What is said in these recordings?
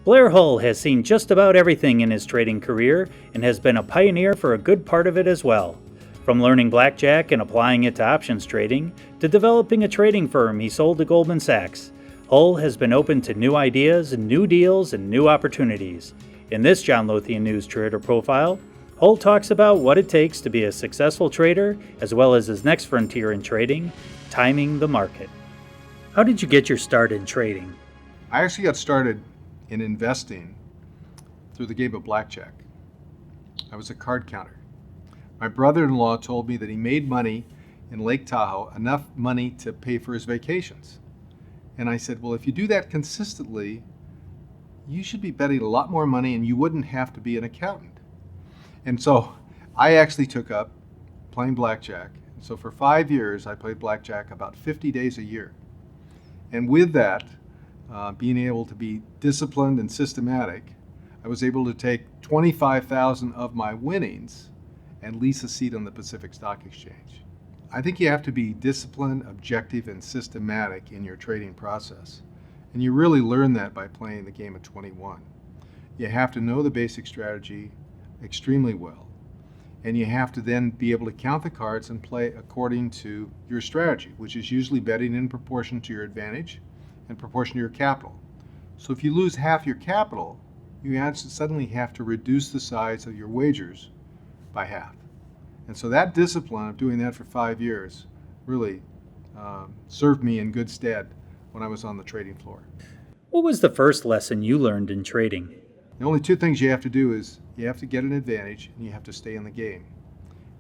Blair Hull has seen just about everything in his trading career and has been a pioneer for a good part of it as well. From learning blackjack and applying it to options trading, to developing a trading firm he sold to Goldman Sachs, Hull has been open to new ideas, new deals, and new opportunities. In this John Lothian News Trader Profile, Hull talks about what it takes to be a successful trader, as well as his next frontier in trading, timing the market. How did you get your start in trading? I actually got started in investing through the game of blackjack. I was a card counter. My brother-in-law told me that he made money in Lake Tahoe, enough money to pay for his vacations. And I said, well, if you do that consistently, you should be betting a lot more money and you wouldn't have to be an accountant. And so I actually took up playing blackjack. And so for 5 years, I played blackjack about 50 days a year. And with that, being able to be disciplined and systematic, I was able to take 25,000 of my winnings and lease a seat on the Pacific Stock Exchange. I think you have to be disciplined, objective, and systematic in your trading process. And you really learn that by playing the game of 21. You have to know the basic strategy extremely well. And you have to then be able to count the cards and play according to your strategy, which is usually betting in proportion to your advantage and proportion to your capital. So if you lose half your capital, you suddenly have to reduce the size of your wagers by half. And so that discipline of doing that for 5 years really served me in good stead when I was on the trading floor. What was the first lesson you learned in trading? The only two things you have to do is you have to get an advantage and you have to stay in the game.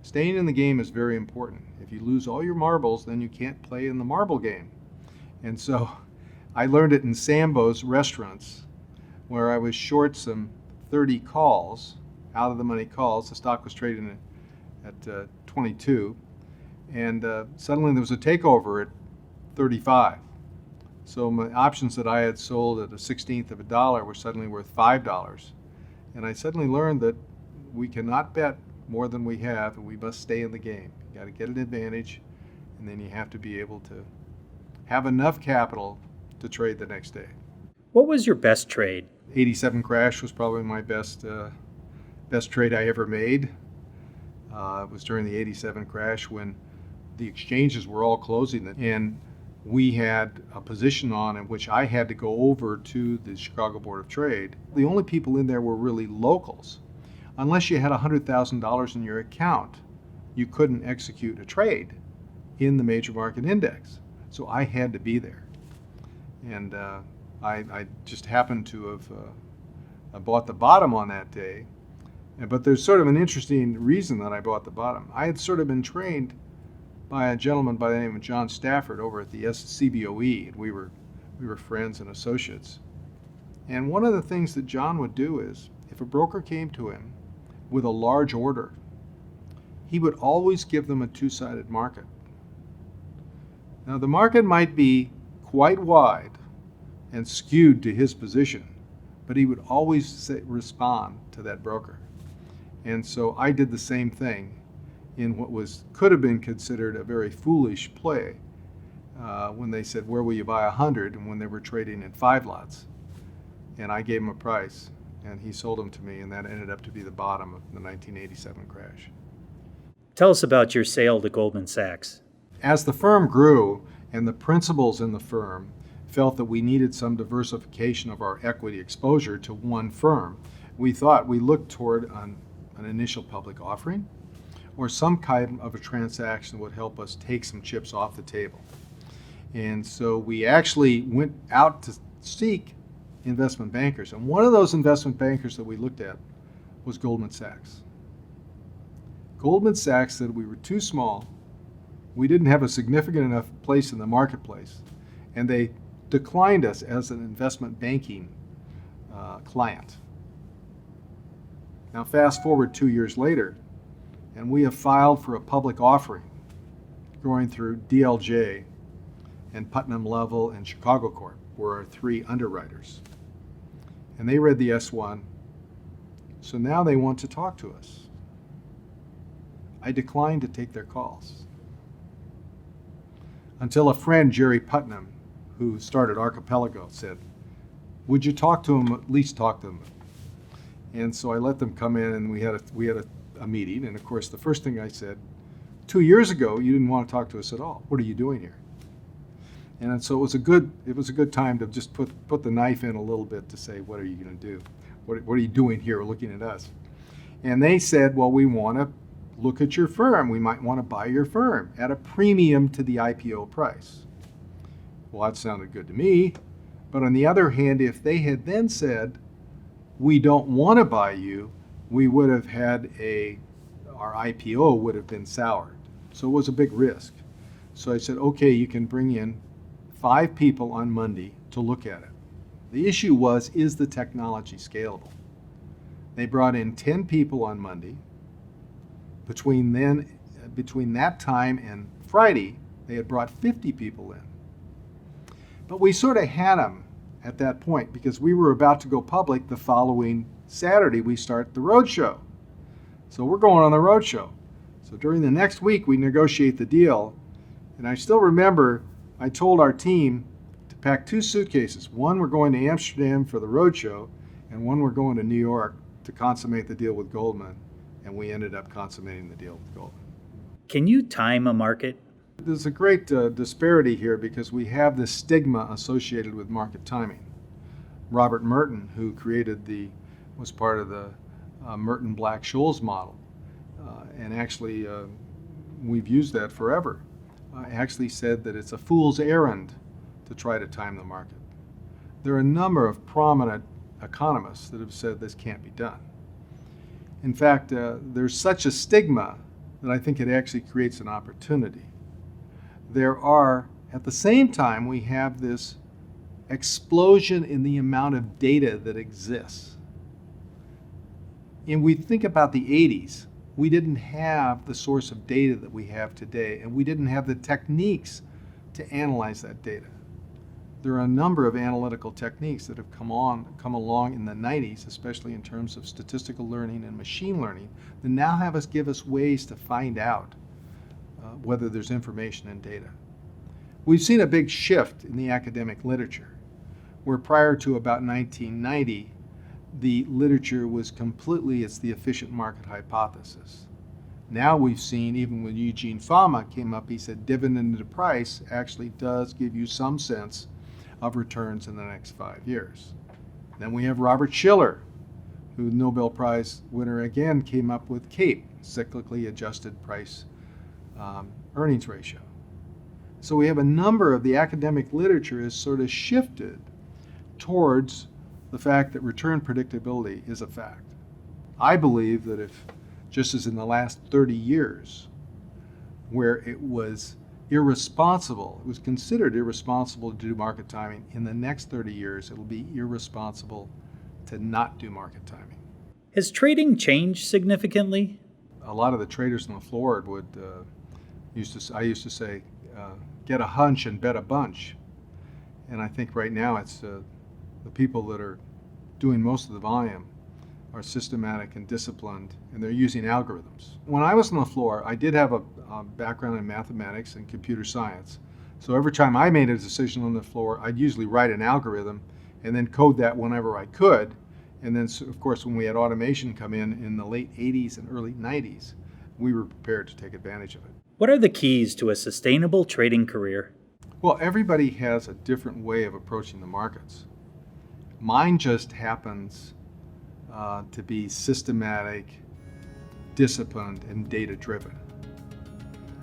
Staying in the game is very important. If you lose all your marbles, then you can't play in the marble game. And so I learned it in Sambo's restaurants, where I was short some 30 calls, out of the money calls. The stock was trading at 22, and suddenly there was a takeover at 35. So my options that I had sold at a 1/16 of a dollar were suddenly worth $5. And I suddenly learned that we cannot bet more than we have, and we must stay in the game. You got to get an advantage, and then you have to be able to have enough capital to trade the next day. What was your best trade? 87 crash was probably my best trade I ever made. It was during the 87 crash when the exchanges were all closing, and we had a position on in which I had to go over to the Chicago Board of Trade. The only people in there were really locals. Unless you had $100,000 in your account, you couldn't execute a trade in the major market index. So I had to be there. And I just happened to have bought the bottom on that day. But there's sort of an interesting reason that I bought the bottom. I had sort of been trained by a gentleman by the name of John Stafford over at the CBOE, and we were friends and associates. And one of the things that John would do is, if a broker came to him with a large order, he would always give them a two-sided market. Now the market might be quite wide and skewed to his position, but he would always respond to that broker. And so I did the same thing in what could have been considered a very foolish play when they said, where will you buy 100? And when they were trading in 5 lots. And I gave him a price, and he sold them to me, and that ended up to be the bottom of the 1987 crash. Tell us about your sale to Goldman Sachs. As the firm grew, and the principals in the firm felt that we needed some diversification of our equity exposure to one firm, we looked toward an initial public offering, or some kind of a transaction that would help us take some chips off the table. And so we actually went out to seek investment bankers. And one of those investment bankers that we looked at was Goldman Sachs. Goldman Sachs said we were too small, we didn't have a significant enough place in the marketplace, and they declined us as an investment banking client. Now fast forward 2 years later, and we have filed for a public offering going through DLJ and Putnam Level and Chicago Corp were our 3 underwriters. And they read the S1, so now they want to talk to us. I declined to take their calls. Until a friend, Jerry Putnam, who started Archipelago, said, would you talk to them, at least talk to them? And so I let them come in, and we had a meeting. And of course, the first thing I said, 2 years ago, you didn't want to talk to us at all. What are you doing here? And so it was a good time to just put the knife in a little bit to say, what are you going to do? What are you doing here looking at us? And they said, well, we want to look at your firm. We might want to buy your firm at a premium to the IPO price. Well, that sounded good to me. But on the other hand, if they had then said, we don't want to buy you, we would have had our IPO would have been soured. So it was a big risk. So I said, okay, you can bring in 5 people on Monday to look at it. The issue was, is the technology scalable? They brought in 10 people on Monday. Between that time and Friday, they had brought 50 people in. But we sort of had them at that point because we were about to go public the following Saturday. We start the roadshow. So we're going on the roadshow. So during the next week, we negotiate the deal. And I still remember I told our team to pack 2 suitcases. One, we're going to Amsterdam for the roadshow, and one, we're going to New York to consummate the deal with Goldman. And we ended up consummating the deal with Goldman. Can you time a market? There's a great disparity here because we have this stigma associated with market timing. Robert Merton, who was part of the Merton Black-Scholes model, and actually we've used that forever, actually said that it's a fool's errand to try to time the market. There are a number of prominent economists that have said this can't be done. In fact, there's such a stigma that I think it actually creates an opportunity. At the same time, we have this explosion in the amount of data that exists. And we think about the 80s, we didn't have the source of data that we have today, and we didn't have the techniques to analyze that data. There are a number of analytical techniques that have come along in the 90s, especially in terms of statistical learning and machine learning, that now give us ways to find out whether there's information in data. We've seen a big shift in the academic literature, where prior to about 1990, the literature was it's the efficient market hypothesis. Now we've seen, even when Eugene Fama came up, he said dividend to price actually does give you some sense of returns in the next 5 years. Then we have Robert Shiller, who Nobel Prize winner again came up with CAPE, cyclically adjusted price earnings ratio. So we have a number of the academic literature has sort of shifted towards the fact that return predictability is a fact. I believe that if, just as in the last 30 years, where it was considered irresponsible to do market timing, in the next 30 years, it'll be irresponsible to not do market timing. Has trading changed significantly? A lot of the traders on the floor I used to say, get a hunch and bet a bunch. And I think right now it's the people that are doing most of the volume are systematic and disciplined, and they're using algorithms. When I was on the floor, I did have a background in mathematics and computer science. So every time I made a decision on the floor, I'd usually write an algorithm and then code that whenever I could. And then, of course, when we had automation come in the late 80s and early 90s, we were prepared to take advantage of it. What are the keys to a sustainable trading career? Well, everybody has a different way of approaching the markets. Mine just happens to be systematic, disciplined, and data-driven.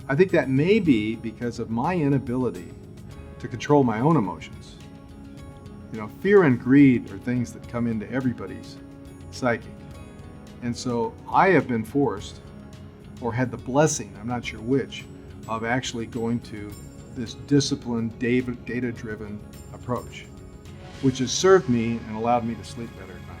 I think that may be because of my inability to control my own emotions. Fear and greed are things that come into everybody's psyche. And so I have been forced, or had the blessing, I'm not sure which, of actually going to this disciplined, data-driven approach, which has served me and allowed me to sleep better at night.